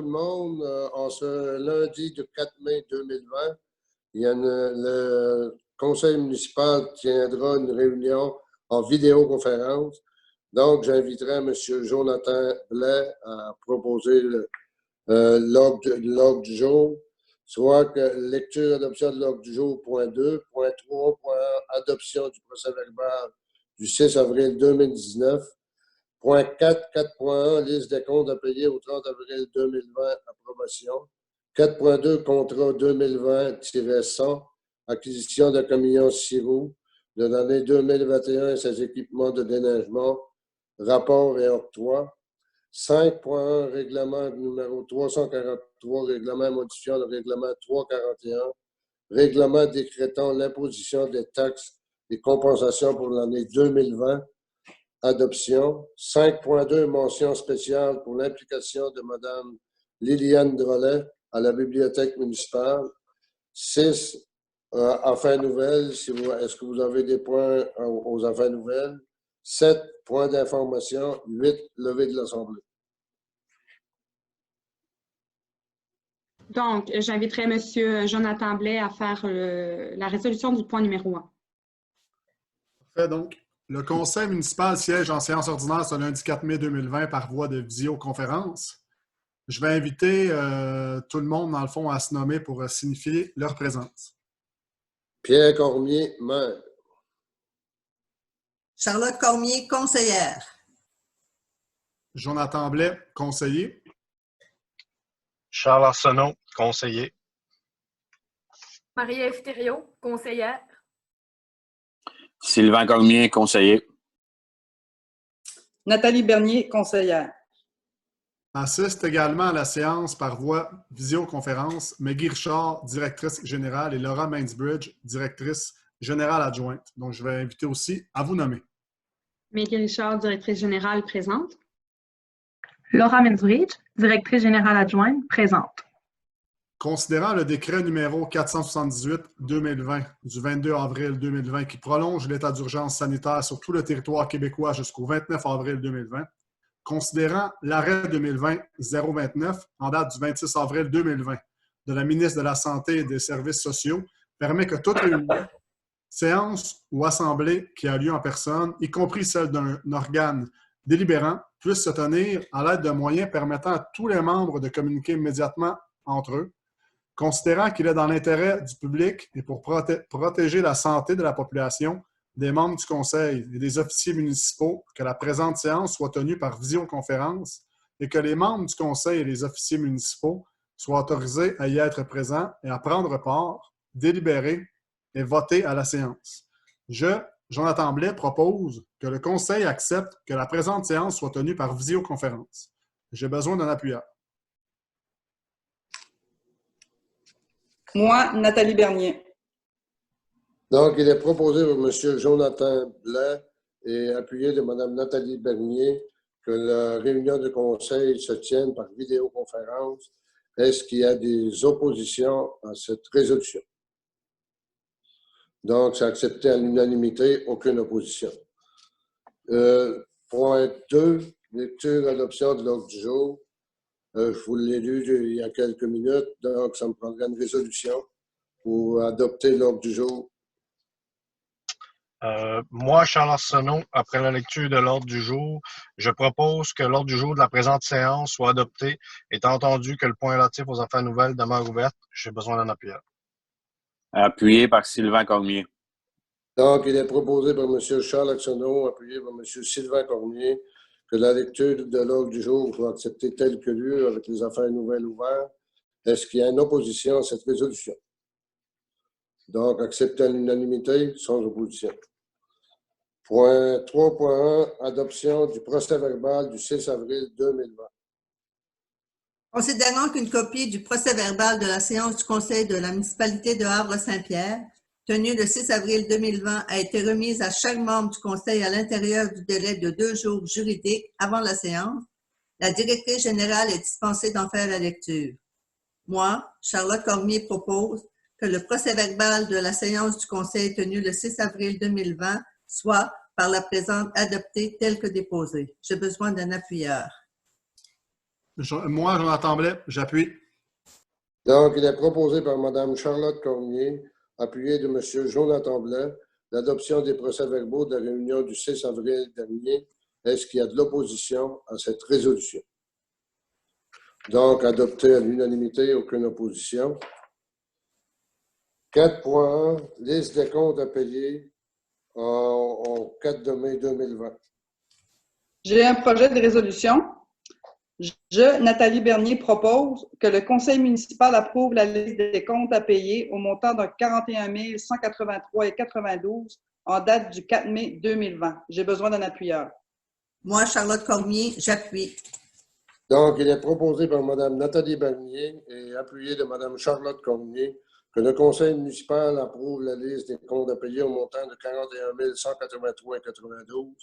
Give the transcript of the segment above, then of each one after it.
le monde. En ce lundi du 4 mai 2020, le conseil municipal tiendra une réunion en vidéoconférence. Donc, j'inviterai M. Jonathan Blais à proposer l'ordre du jour, soit que lecture et adoption de l'ordre du jour, point 2, point 3, point 1, adoption du procès-verbal du 6 avril 2019, point 4, 4.1, liste des comptes à payer au 30 avril 2020, approbation, 4.2, contrat 2020-100, acquisition de camions 6 roues de l'année 2021 et ses équipements de déneigement, rapport et octroi. 5.1, règlement numéro 343, règlement modifiant le règlement 341, règlement décrétant l'imposition des taxes et compensations pour l'année 2020, adoption. 5.2, mention spéciale pour l'implication de Mme Liliane Drolet à la bibliothèque municipale. 6, affaires nouvelles. Est-ce que vous avez des points aux affaires nouvelles? 7, points d'information. 8, levée de l'Assemblée. Donc, j'inviterai M. Jonathan Blais à faire la résolution du point numéro 1. Parfait. Donc, le conseil municipal siège en séance ordinaire ce lundi 4 mai 2020 par voie de visioconférence. Je vais inviter tout le monde, dans le fond, à se nommer pour signifier leur présence. Pierre Cormier, maire. Charlotte Cormier, conseillère. Jonathan Blais, conseiller. Charles Arsenault, conseiller. Marie-Ève Thériault, conseillère. Sylvain Cormier, conseiller. Nathalie Bernier, conseillère. Assiste également à la séance par voie visioconférence Maggie Richard, directrice générale, et Laura Mainsbridge, directrice générale adjointe. Donc, je vais inviter aussi à vous nommer. Maggie Richard, directrice générale, présente. Laura Mainsbridge, directrice générale adjointe, présente. Considérant le décret numéro 478-2020 du 22 avril 2020 qui prolonge l'état d'urgence sanitaire sur tout le territoire québécois jusqu'au 29 avril 2020, considérant l'arrêt 2020-029 en date du 26 avril 2020 de la ministre de la Santé et des Services sociaux, permet que toute réunion, séance ou assemblée qui a lieu en personne, y compris celle d'un organe délibérant, puisse se tenir à l'aide de moyens permettant à tous les membres de communiquer immédiatement entre eux, considérant qu'il est dans l'intérêt du public et pour protéger la santé de la population, des membres du conseil et des officiers municipaux, que la présente séance soit tenue par visioconférence et que les membres du conseil et les officiers municipaux soient autorisés à y être présents et à prendre part, délibérer et voter à la séance. Je, Jonathan Blais, propose que le conseil accepte que la présente séance soit tenue par visioconférence. J'ai besoin d'un appuyeur. Moi, Nathalie Bernier. Donc, il est proposé par M. Jonathan Blais et appuyé de Mme Nathalie Bernier que la réunion de conseil se tienne par vidéoconférence. Est-ce qu'il y a des oppositions à cette résolution? Donc, c'est accepté à l'unanimité, aucune opposition. Point 2, lecture et adoption de l'ordre du jour. Je vous l'ai lu il y a quelques minutes, donc ça me prendra une résolution pour adopter l'ordre du jour. Moi, Charles Arsenault, après la lecture de l'ordre du jour, je propose que l'ordre du jour de la présente séance soit adopté, étant entendu que le point relatif aux affaires nouvelles demeure ouvert. J'ai besoin d'un appuyeur. Appuyé par Sylvain Cormier. Donc, il est proposé par M. Charles Arsenault, appuyé par M. Sylvain Cormier, que la lecture de l'ordre du jour soit acceptée telle que lieu avec les affaires nouvelles ouvertes. Est-ce qu'il y a une opposition à cette résolution? Donc, accepté à l'unanimité, sans opposition. Point 3.1, adoption du procès-verbal du 6 avril 2020. Considérant qu'une copie du procès-verbal de la séance du conseil de la municipalité de Havre-Saint-Pierre, tenue le 6 avril 2020, a été remise à chaque membre du conseil à l'intérieur du délai de 2 jours juridiques avant la séance, la directrice générale est dispensée d'en faire la lecture. Moi, Charlotte Cormier, propose que le procès-verbal de la séance du conseil tenue le 6 avril 2020 soit, par la présente, adopté tel que déposé. J'ai besoin d'un appuyeur. Moi, Jonathan Blais, j'appuie. Donc, il est proposé par Mme Charlotte Cormier, appuyé de M. Jonathan Blais, l'adoption des procès-verbaux de la réunion du 6 avril dernier. Est-ce qu'il y a de l'opposition à cette résolution? Donc, adopté à l'unanimité, aucune opposition. 4.1, liste des comptes à payer au 4 mai 2020. J'ai un projet de résolution. Je, Nathalie Bernier, propose que le conseil municipal approuve la liste des comptes à payer au montant de 41 183,92 en date du 4 mai 2020. J'ai besoin d'un appuyeur. Moi, Charlotte Cormier, j'appuie. Donc, il est proposé par Mme Nathalie Bernier et appuyé de Mme Charlotte Cormier que le conseil municipal approuve la liste des comptes à payer au montant de 41 183,92.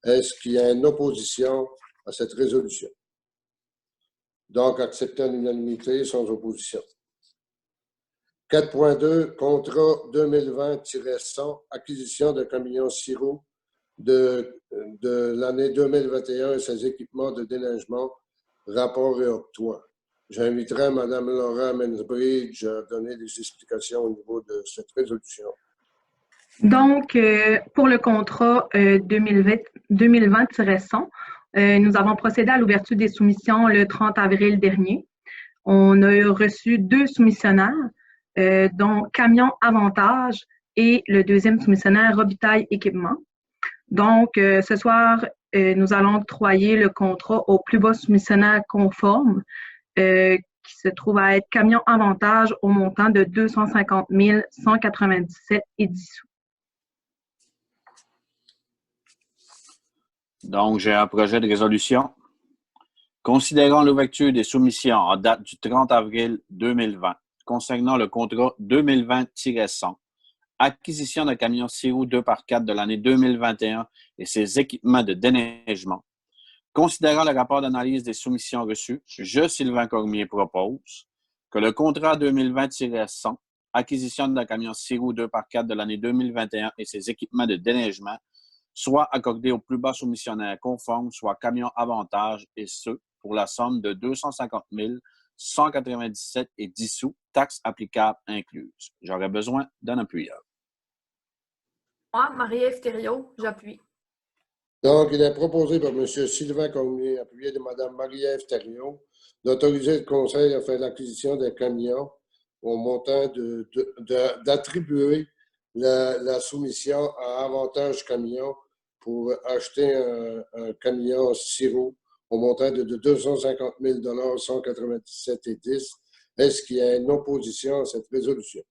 Est-ce qu'il y a une opposition à cette résolution? Donc, accepté à l'unanimité, sans opposition. 4.2, contrat 2020-100, acquisition de camions Siro de l'année 2021 et ses équipements de déneigement, rapport et octroi. J'inviterai Mme Laura Mansbridge à donner des explications au niveau de cette résolution. Donc, pour le contrat 2020-100, nous avons procédé à l'ouverture des soumissions le 30 avril dernier. On a reçu 2 soumissionnaires, dont Camion Avantage et le deuxième soumissionnaire Robitaille Équipement. Donc, ce soir, nous allons octroyer le contrat au plus bas soumissionnaire conforme, qui se trouve à être Camion Avantage au montant de 250 197,10 sous. Donc, j'ai un projet de résolution. Considérant l'ouverture des soumissions en date du 30 avril 2020 concernant le contrat 2020-100, acquisition de camions Siro 2x4 de l'année 2021 et ses équipements de déneigement. Considérant le rapport d'analyse des soumissions reçues, je, Sylvain Cormier, propose que le contrat 2020-100, acquisition de camions Siro 2x4 de l'année 2021 et ses équipements de déneigement, soit accordé au plus bas soumissionnaire conforme, soit Camion Avantage, et ce, pour la somme de 250 197,10 sous, taxes applicables incluses. J'aurais besoin d'un appuyeur. Moi, Marie-Ève Thériault, j'appuie. Donc, il est proposé par M. Sylvain Cormier, appuyé de Mme Marie-Ève Thériault, d'autoriser le conseil à faire l'acquisition des camions au montant d'attribuer la soumission à Avantage Camion pour acheter un camion Siro au montant de 250 197,10. Est-ce qu'il y a une opposition à cette résolution?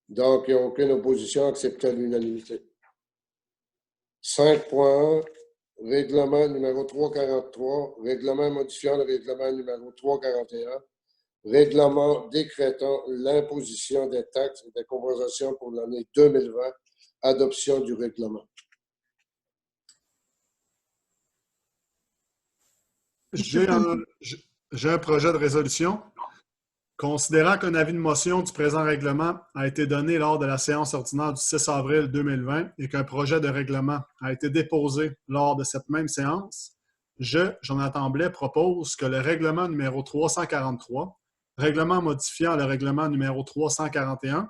Donc, il n'y a aucune opposition acceptée à l'unanimité. 5.1, règlement numéro 343, règlement modifiant le règlement numéro 341, règlement décrétant l'imposition des taxes et des compensations pour l'année 2020, adoption du règlement. J'ai un projet de résolution. Considérant qu'un avis de motion du présent règlement a été donné lors de la séance ordinaire du 6 avril 2020 et qu'un projet de règlement a été déposé lors de cette même séance, je, Jonathan Blais, propose que le règlement numéro 343, règlement modifiant le règlement numéro 341,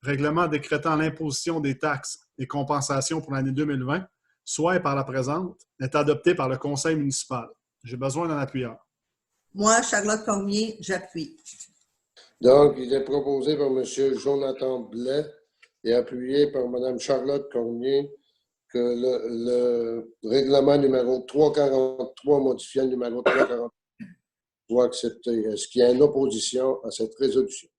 règlement décrétant l'imposition des taxes et compensations pour l'année 2020, soit et par la présente, est adopté par le conseil municipal. J'ai besoin d'un appuyeur. Moi, Charlotte Cormier, j'appuie. Donc, il est proposé par M. Jonathan Blais et appuyé par Mme Charlotte Cormier que le règlement numéro 343 modifiant le numéro 343 soit accepté. Est-ce qu'il y a une opposition à cette résolution?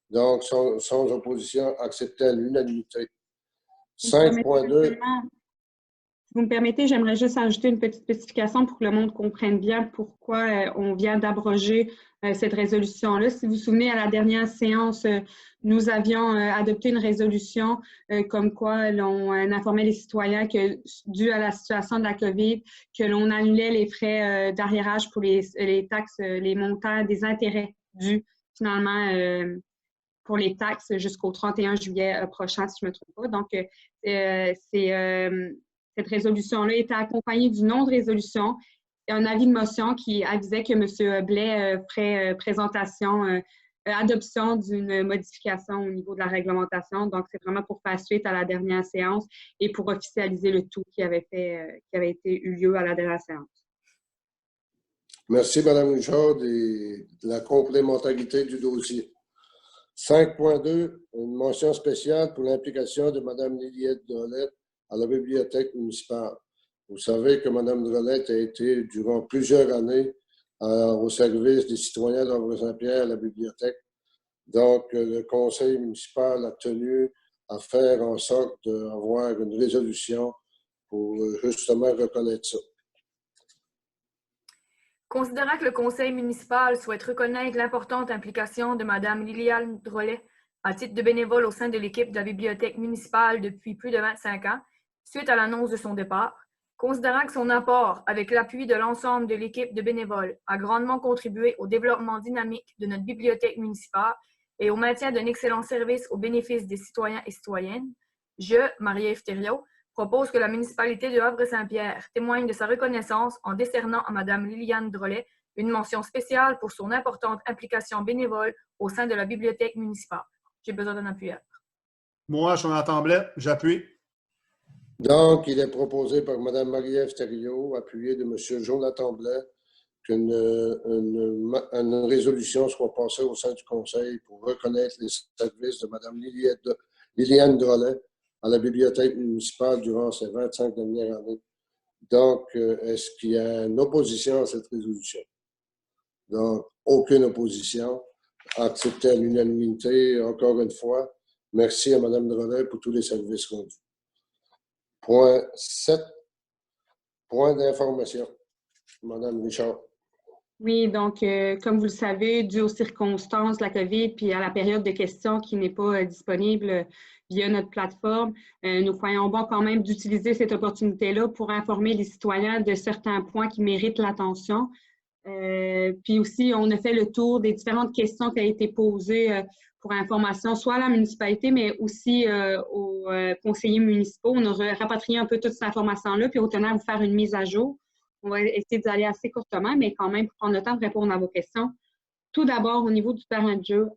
Donc, sans opposition, accepté à l'unanimité. 5.2. Si vous me permettez, j'aimerais juste ajouter une petite spécification pour que le monde comprenne bien pourquoi on vient d'abroger cette résolution-là. Si vous vous souvenez, à la dernière séance, nous avions adopté une résolution comme quoi l'on informait les citoyens que, dû à la situation de la COVID, que l'on annulait les frais d'arriérage pour les taxes, les montants des intérêts dus finalement pour les taxes jusqu'au 31 juillet prochain, si je ne me trompe pas. Donc, cette résolution-là était accompagnée d'une autre résolution un avis de motion qui avisait que M. Blais ferait adoption d'une modification au niveau de la réglementation. Donc, c'est vraiment pour faire suite à la dernière séance et pour officialiser le tout qui avait eu lieu à la dernière séance. Merci, Mme Richard, de la complémentarité du dossier. 5.2, une mention spéciale pour l'implication de Mme Liliette Drolette à la bibliothèque municipale. Vous savez que Mme Drolette a été, durant plusieurs années, au service des citoyens d'Havre-Saint-Pierre à la bibliothèque. Donc, le conseil municipal a tenu à faire en sorte d'avoir une résolution pour justement reconnaître ça. Considérant que le conseil municipal souhaite reconnaître l'importante implication de Mme Liliane Drolet à titre de bénévole au sein de l'équipe de la bibliothèque municipale depuis plus de 25 ans, suite à l'annonce de son départ, considérant que son apport, avec l'appui de l'ensemble de l'équipe de bénévoles, a grandement contribué au développement dynamique de notre bibliothèque municipale et au maintien d'un excellent service au bénéfice des citoyens et citoyennes, je, Marie-Ève Thériault, propose que la municipalité de Havre-Saint-Pierre témoigne de sa reconnaissance en décernant à Mme Liliane Drolet une mention spéciale pour son importante implication bénévole au sein de la bibliothèque municipale. J'ai besoin d'un appuyeur. Moi, Jonathan Blais, j'appuie. Donc, il est proposé par Mme Marie-Ève Thériault, appuyé de M. Jonathan Blais, qu'une résolution soit passée au sein du Conseil pour reconnaître les services de Mme Liliane Drolet à la bibliothèque municipale durant ces 25 dernières années. Donc, est-ce qu'il y a une opposition à cette résolution? Donc, aucune opposition. Accepté à l'unanimité, encore une fois. Merci à Mme Drolet pour tous les services rendus. Point 7. Point d'information. Mme Richard. Oui, donc, comme vous le savez, dû aux circonstances de la COVID puis à la période de questions qui n'est pas disponible via notre plateforme, nous croyons bon quand même d'utiliser cette opportunité-là pour informer les citoyens de certains points qui méritent l'attention. Puis aussi, on a fait le tour des différentes questions qui ont été posées pour information, soit à la municipalité, mais aussi aux conseillers municipaux. On a rapatrié un peu toute cette information-là, puis on tenait à vous faire une mise à jour. On va essayer d'aller assez courtement, mais quand même pour prendre le temps de répondre à vos questions. Tout d'abord, au niveau du terrain de jeu,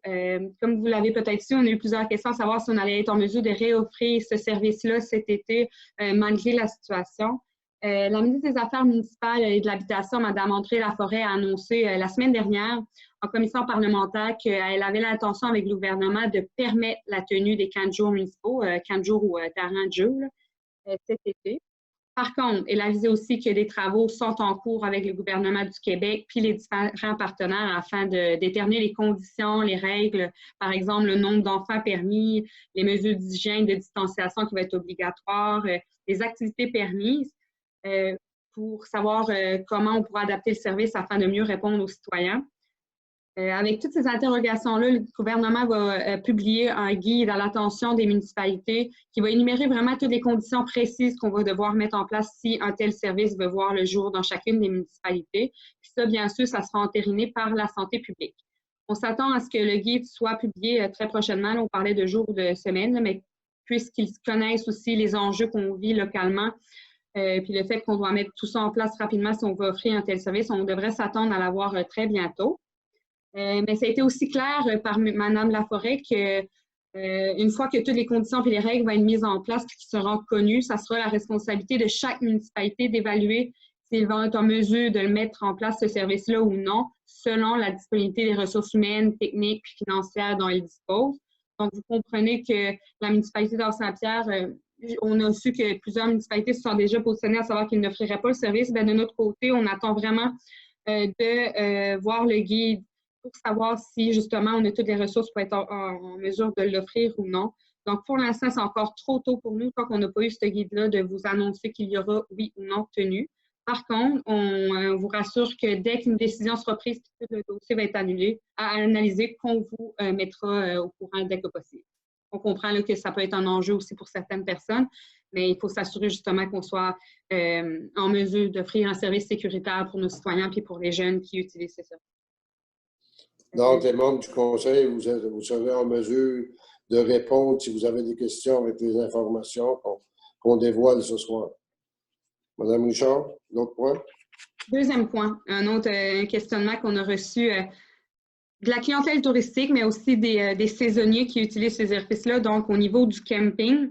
comme vous l'avez peut-être su, on a eu plusieurs questions à savoir si on allait être en mesure de réoffrir ce service-là cet été, malgré la situation. La ministre des Affaires municipales et de l'Habitation, Mme André Laforêt, a annoncé la semaine dernière en commission parlementaire qu'elle avait l'intention avec le gouvernement de permettre la tenue des camps de jour municipaux, camps de jour ou terrain de jeu, cet été. Par contre, elle a avisé aussi que des travaux sont en cours avec le gouvernement du Québec puis les différents partenaires afin de déterminer les conditions, les règles, par exemple le nombre d'enfants permis, les mesures d'hygiène, de distanciation qui vont être obligatoires, les activités permises pour savoir comment on pourra adapter le service afin de mieux répondre aux citoyens. Avec toutes ces interrogations-là, le gouvernement va publier un guide à l'attention des municipalités qui va énumérer vraiment toutes les conditions précises qu'on va devoir mettre en place si un tel service veut voir le jour dans chacune des municipalités. Puis ça, bien sûr, ça sera entériné par la santé publique. On s'attend à ce que le guide soit publié très prochainement. Là, on parlait de jours ou de semaines, mais puisqu'ils connaissent aussi les enjeux qu'on vit localement, puis le fait qu'on doit mettre tout ça en place rapidement si on veut offrir un tel service, on devrait s'attendre à l'avoir très bientôt. Mais ça a été aussi clair par Mme Laforêt que une fois que toutes les conditions et les règles vont être mises en place et qui seront connues, ça sera la responsabilité de chaque municipalité d'évaluer s'ils vont être en mesure de le mettre en place, ce service-là ou non, selon la disponibilité des ressources humaines, techniques et financières dont ils disposent. Donc, vous comprenez que la municipalité d'Havre-Saint-Pierre, on a su que plusieurs municipalités se sont déjà positionnées à savoir qu'ils n'offriraient pas le service. Bien, de notre côté, on attend vraiment de voir le guide pour savoir si, justement, on a toutes les ressources pour être en mesure de l'offrir ou non. Donc, pour l'instant, c'est encore trop tôt pour nous, tant qu'on n'a pas eu ce guide-là, de vous annoncer qu'il y aura, oui ou non, tenue. Par contre, on vous rassure que dès qu'une décision sera prise, le dossier va être analysé, qu'on vous mettra au courant dès que possible. On comprend là, que ça peut être un enjeu aussi pour certaines personnes, mais il faut s'assurer justement qu'on soit en mesure d'offrir un service sécuritaire pour nos citoyens et pour les jeunes qui utilisent ces services. Donc, les membres du Conseil, vous serez en mesure de répondre si vous avez des questions avec les informations qu'on dévoile ce soir. Madame Richard, d'autres points? Deuxième point, un autre questionnement qu'on a reçu de la clientèle touristique, mais aussi des saisonniers qui utilisent ces services-là, donc au niveau du camping.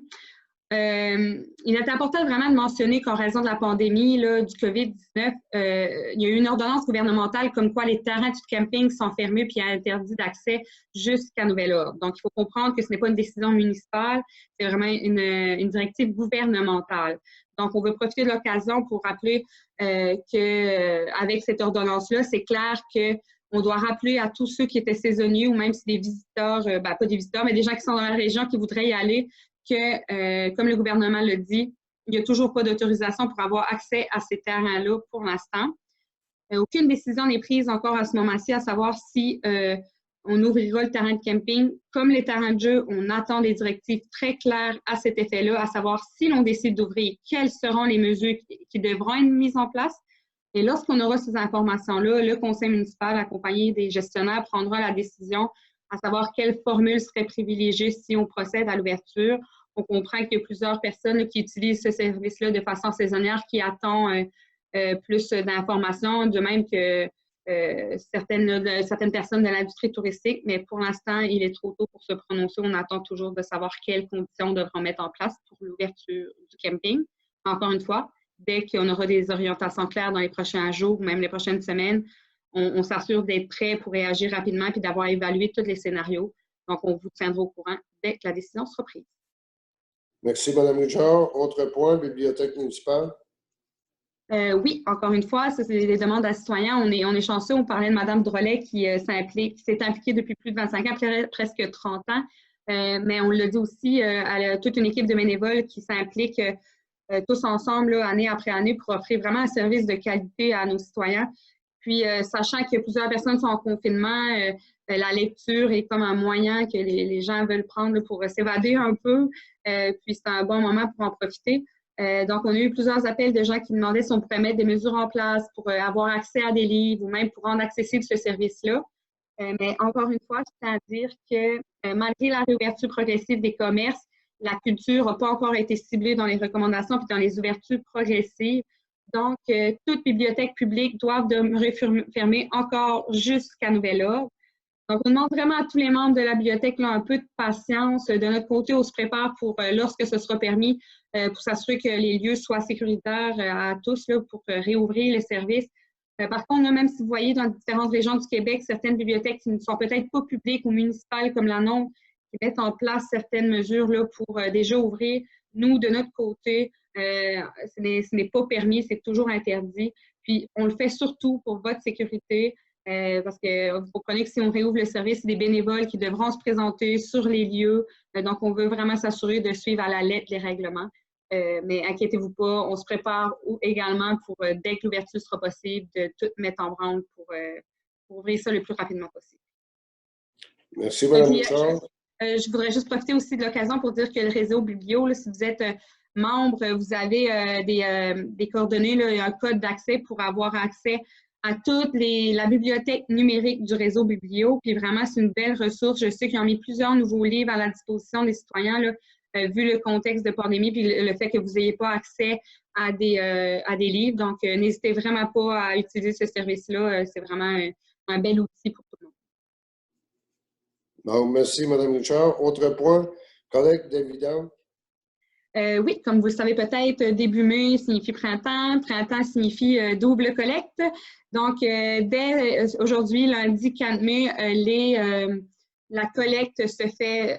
Il est important vraiment de mentionner qu'en raison de la pandémie là, du COVID-19, il y a eu une ordonnance gouvernementale comme quoi les terrains du camping sont fermés puis interdits d'accès jusqu'à nouvel ordre. Donc, il faut comprendre que ce n'est pas une décision municipale, c'est vraiment une directive gouvernementale. Donc, on veut profiter de l'occasion pour rappeler qu'avec cette ordonnance-là, c'est clair qu'on doit rappeler à tous ceux qui étaient saisonniers ou même si des visiteurs, pas des visiteurs, mais des gens qui sont dans la région qui voudraient y aller, que, comme le gouvernement le dit, il n'y a toujours pas d'autorisation pour avoir accès à ces terrains-là pour l'instant. Aucune décision n'est prise encore à ce moment-ci, à savoir si on ouvrira le terrain de camping. Comme les terrains de jeu, on attend des directives très claires à cet effet-là, à savoir si l'on décide d'ouvrir, quelles seront les mesures qui devront être mises en place. Et lorsqu'on aura ces informations-là, le conseil municipal, accompagné des gestionnaires, prendra la décision à savoir quelle formule serait privilégiée si on procède à l'ouverture. On comprend qu'il y a plusieurs personnes là, qui utilisent ce service-là de façon saisonnière, qui attendent plus d'informations, de même que certaines personnes de l'industrie touristique, mais pour l'instant, il est trop tôt pour se prononcer. On attend toujours de savoir quelles conditions devront mettre en place pour l'ouverture du camping. Encore une fois, dès qu'on aura des orientations claires dans les prochains jours ou même les prochaines semaines, on s'assure d'être prêt pour réagir rapidement et d'avoir évalué tous les scénarios. Donc, on vous tiendra au courant dès que la décision sera prise. Merci, Mme Richard. Autre point, bibliothèque municipale. Oui, encore une fois, ça, c'est des demandes à citoyens. On est chanceux. On parlait de Mme Drolet qui s'est impliquée depuis plus de 25 ans, presque 30 ans. Mais on l'a dit aussi, elle a toute une équipe de bénévoles qui s'impliquent tous ensemble, là, année après année, pour offrir vraiment un service de qualité à nos citoyens. Puis, sachant que plusieurs personnes sont en confinement, la lecture est comme un moyen que les gens veulent prendre là, pour s'évader un peu. Puis, c'est un bon moment pour en profiter. Donc, on a eu plusieurs appels de gens qui demandaient si on pourrait mettre des mesures en place pour avoir accès à des livres ou même pour rendre accessible ce service-là. Mais encore une fois, je tiens à dire que malgré la réouverture progressive des commerces, la culture n'a pas encore été ciblée dans les recommandations puis dans les ouvertures progressives. Donc, toutes bibliothèques publiques doivent demeurer fermées encore jusqu'à nouvel ordre. Donc, on demande vraiment à tous les membres de la bibliothèque là, un peu de patience. De notre côté, on se prépare pour, lorsque ce sera permis, pour s'assurer que les lieux soient sécuritaires à tous là, pour réouvrir les services. Par contre, là, même si vous voyez dans différentes régions du Québec, certaines bibliothèques qui ne sont peut-être pas publiques ou municipales comme la nôtre, qui mettent en place certaines mesures là, pour déjà ouvrir, nous, de notre côté, ce n'est pas permis, c'est toujours interdit. Puis, on le fait surtout pour votre sécurité, parce que vous comprenez que si on réouvre le service, c'est des bénévoles qui devront se présenter sur les lieux. Donc, on veut vraiment s'assurer de suivre à la lettre les règlements. Mais inquiétez-vous pas, on se prépare également pour, dès que l'ouverture sera possible, de tout mettre en branle pour ouvrir ça le plus rapidement possible. Merci, Mme Richard. Je voudrais juste profiter aussi de l'occasion pour dire que le réseau Biblio, là, si vous êtes membre, vous avez des coordonnées, là, un code d'accès pour avoir accès à toute la bibliothèque numérique du réseau Biblio. Puis vraiment, c'est une belle ressource. Je sais qu'ils ont mis plusieurs nouveaux livres à la disposition des citoyens, là, vu le contexte de pandémie puis le fait que vous n'ayez pas accès à des livres. Donc, n'hésitez vraiment pas à utiliser ce service-là. C'est vraiment un bel outil pour tout le monde. Donc, merci, Mme Richard. Autre point, collecte des vidanges. Oui, comme vous le savez peut-être, début mai signifie printemps. Printemps signifie double collecte. Donc, dès aujourd'hui, lundi 4 mai, la collecte se fait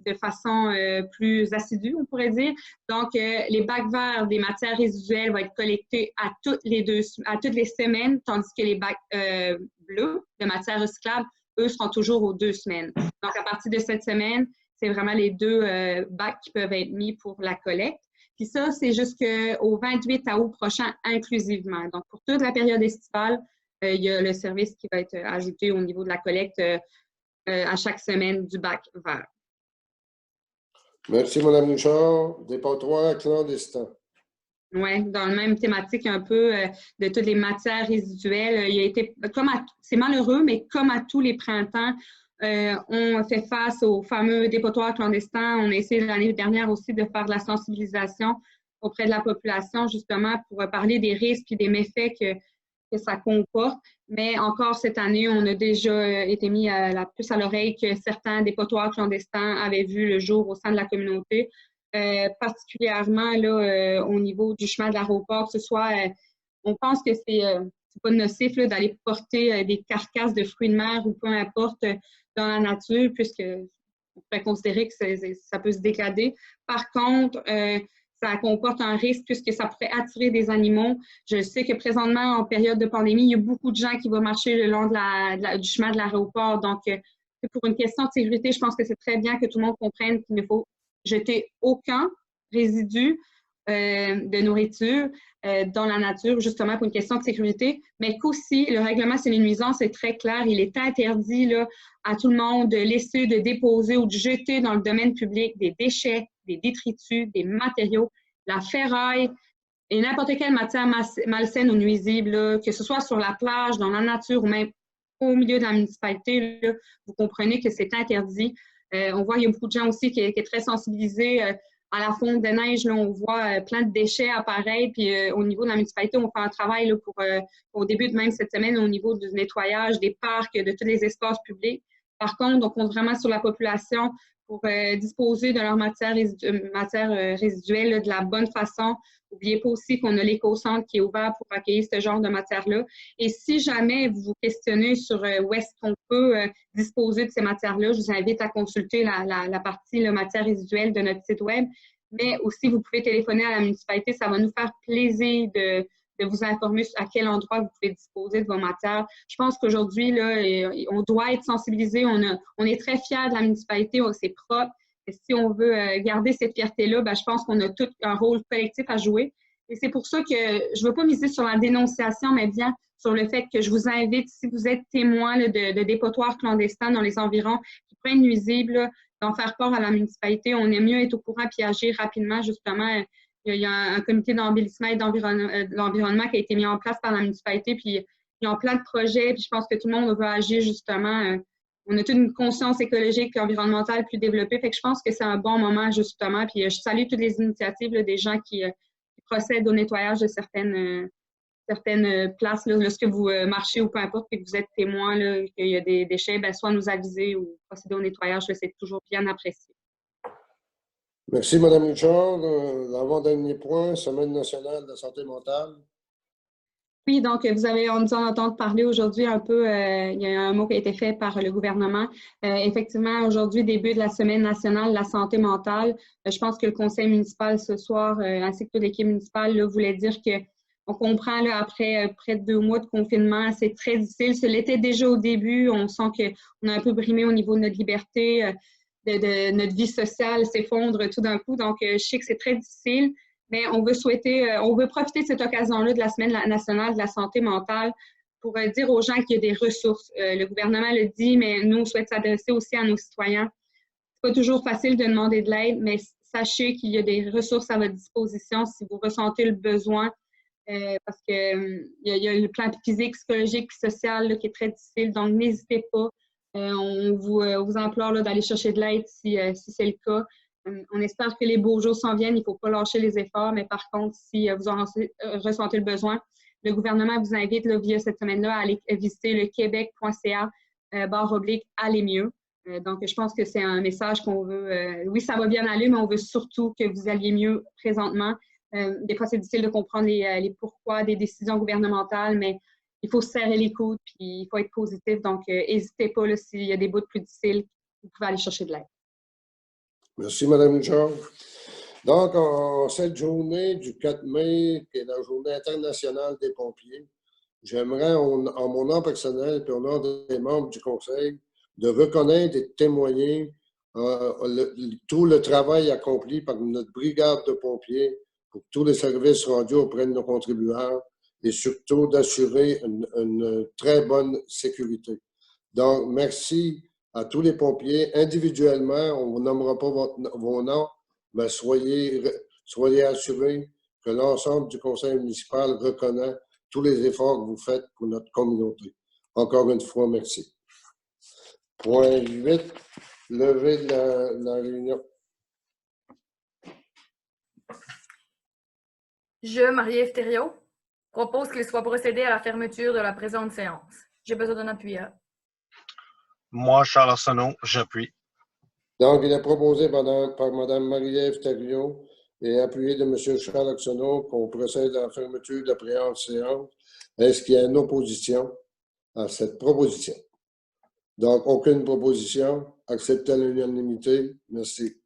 de façon plus assidue, on pourrait dire. Donc, les bacs verts des matières résiduelles vont être collectés à toutes les semaines, tandis que les bacs bleus de matières recyclables, eux, seront toujours aux 2 semaines. Donc, à partir de cette semaine, c'est vraiment les 2 bacs qui peuvent être mis pour la collecte. Puis ça, c'est jusqu'au 28 août prochain inclusivement. Donc, pour toute la période estivale, il y a le service qui va être ajouté au niveau de la collecte à chaque semaine du bac vert. Merci, Mme Richard. Dépotoir clandestin. Oui, dans la même thématique un peu de toutes les matières résiduelles. Il a été, c'est malheureux, mais comme à tous les printemps, on fait face aux fameux dépotoirs clandestins. On a essayé l'année dernière aussi de faire de la sensibilisation auprès de la population, justement, pour parler des risques et des méfaits que que ça comporte. Mais encore cette année, on a déjà été mis la puce à l'oreille que certains dépotoirs clandestins avaient vu le jour au sein de la communauté, particulièrement là, au niveau du chemin de l'aéroport, que ce soit, on pense que c'est pas nocif d'aller porter des carcasses de fruits de mer ou peu importe dans la nature, puisque on pourrait considérer que ça peut se dégrader. Par contre, ça comporte un risque puisque ça pourrait attirer des animaux. Je sais que présentement, en période de pandémie, il y a beaucoup de gens qui vont marcher le long du chemin de l'aéroport. Donc, pour une question de sécurité, je pense que c'est très bien que tout le monde comprenne qu'il ne faut jeter aucun résidu de nourriture dans la nature, justement pour une question de sécurité, mais qu'aussi, le règlement sur les nuisances est très clair. Il est interdit là, à tout le monde de laisser, de déposer ou de jeter dans le domaine public des déchets, des détritus, des matériaux, la ferraille et n'importe quelle matière malsaine ou nuisible, là, que ce soit sur la plage, dans la nature ou même au milieu de la municipalité, là, vous comprenez que c'est interdit. On voit qu'il y a beaucoup de gens aussi qui est très sensibilisé à la fonte de neige, là, on voit plein de déchets apparaître. Puis au niveau de la municipalité, on fait un travail là, au début de même cette semaine au niveau du nettoyage des parcs, de tous les espaces publics. Par contre, on compte vraiment sur la population pour disposer de leur matière résiduelle là, de la bonne façon. N'oubliez pas aussi qu'on a l'éco-centre qui est ouvert pour accueillir ce genre de matière-là. Et si jamais vous vous questionnez sur où est-ce qu'on peut disposer de ces matières-là, je vous invite à consulter la partie matière résiduelle de notre site web. Mais aussi, vous pouvez téléphoner à la municipalité. Ça va nous faire plaisir de vous informer à quel endroit vous pouvez disposer de vos matières. Je pense qu'aujourd'hui, on doit être sensibilisé. On est très fiers de la municipalité. C'est propre. Et si on veut garder cette fierté-là, je pense qu'on a tout un rôle collectif à jouer. Et c'est pour ça que je ne veux pas miser sur la dénonciation, mais bien sur le fait que je vous invite, si vous êtes témoin de dépotoirs clandestins dans les environs qui pourraient être nuisibles, d'en faire part à la municipalité. On aime mieux être au courant et agir rapidement. Justement, il y a un comité d'embellissement et d'environnement qui a été mis en place par la municipalité, puis ils ont plein de projets, puis je pense que tout le monde veut agir justement. On a toute une conscience écologique et environnementale plus développée, fait que je pense que c'est un bon moment justement. Puis je salue toutes les initiatives des gens qui procèdent au nettoyage de certaines places, là, lorsque vous marchez ou peu importe, et que vous êtes témoin qu'il y a des déchets, soit nous aviser ou procéder au nettoyage, c'est toujours bien apprécié. Merci, Mme Richard. L'avant-dernier point, Semaine nationale de la santé mentale. Oui, donc on nous en entend parler aujourd'hui un peu, il y a un mot qui a été fait par le gouvernement. Effectivement, aujourd'hui, début de la Semaine nationale de la santé mentale, je pense que le conseil municipal ce soir, ainsi que toute l'équipe municipale, voulait dire qu'on comprend après près de 2 mois de confinement, c'est très difficile. Ce l'était déjà au début, on sent qu'on a un peu brimé au niveau de notre liberté, de notre vie sociale s'effondre tout d'un coup. Donc, je sais que c'est très difficile. Mais on veut profiter de cette occasion-là de la Semaine nationale de la santé mentale pour dire aux gens qu'il y a des ressources. Le gouvernement le dit, mais nous, on souhaite s'adresser aussi à nos citoyens. C'est pas toujours facile de demander de l'aide, mais sachez qu'il y a des ressources à votre disposition si vous ressentez le besoin, parce qu'il y a le plan physique, psychologique et social là, qui est très difficile. Donc, n'hésitez pas. On vous implore d'aller chercher de l'aide si c'est le cas. On espère que les beaux jours s'en viennent. Il ne faut pas lâcher les efforts, mais par contre, si vous en ressentez le besoin, le gouvernement vous invite via cette semaine-là à aller visiter le québec.ca/aller mieux. Donc, je pense que c'est un message qu'on veut. Oui, ça va bien aller, mais on veut surtout que vous alliez mieux présentement. Des fois, c'est difficile de comprendre les pourquoi des décisions gouvernementales, mais il faut se serrer les coudes puis il faut être positif. Donc, n'hésitez pas s'il y a des bouts plus difficiles, vous pouvez aller chercher de l'aide. Merci, Mme Richard. Donc, en cette journée du 4 mai, qui est la journée internationale des pompiers, j'aimerais, en mon nom personnel et au nom des membres du Conseil, de reconnaître et de témoigner tout le travail accompli par notre brigade de pompiers pour tous les services rendus auprès de nos contribuables et surtout d'assurer une très bonne sécurité. Donc, merci à tous les pompiers. Individuellement, on ne nommera pas vos noms, mais soyez assurés que l'ensemble du conseil municipal reconnaît tous les efforts que vous faites pour notre communauté. Encore une fois, merci. Point 8, levée de la réunion. Je, Marie-Ève Thériault. Propose qu'il soit procédé à la fermeture de la présente séance. J'ai besoin d'un appuyeur. Moi, Charles Arsenault, j'appuie. Donc, il est proposé par Mme Marie-Ève Thériault et appuyé de M. Charles Arsenault qu'on procède à la fermeture de la présente séance. Est-ce qu'il y a une opposition à cette proposition? Donc, aucune proposition. Acceptée à l'unanimité. Merci.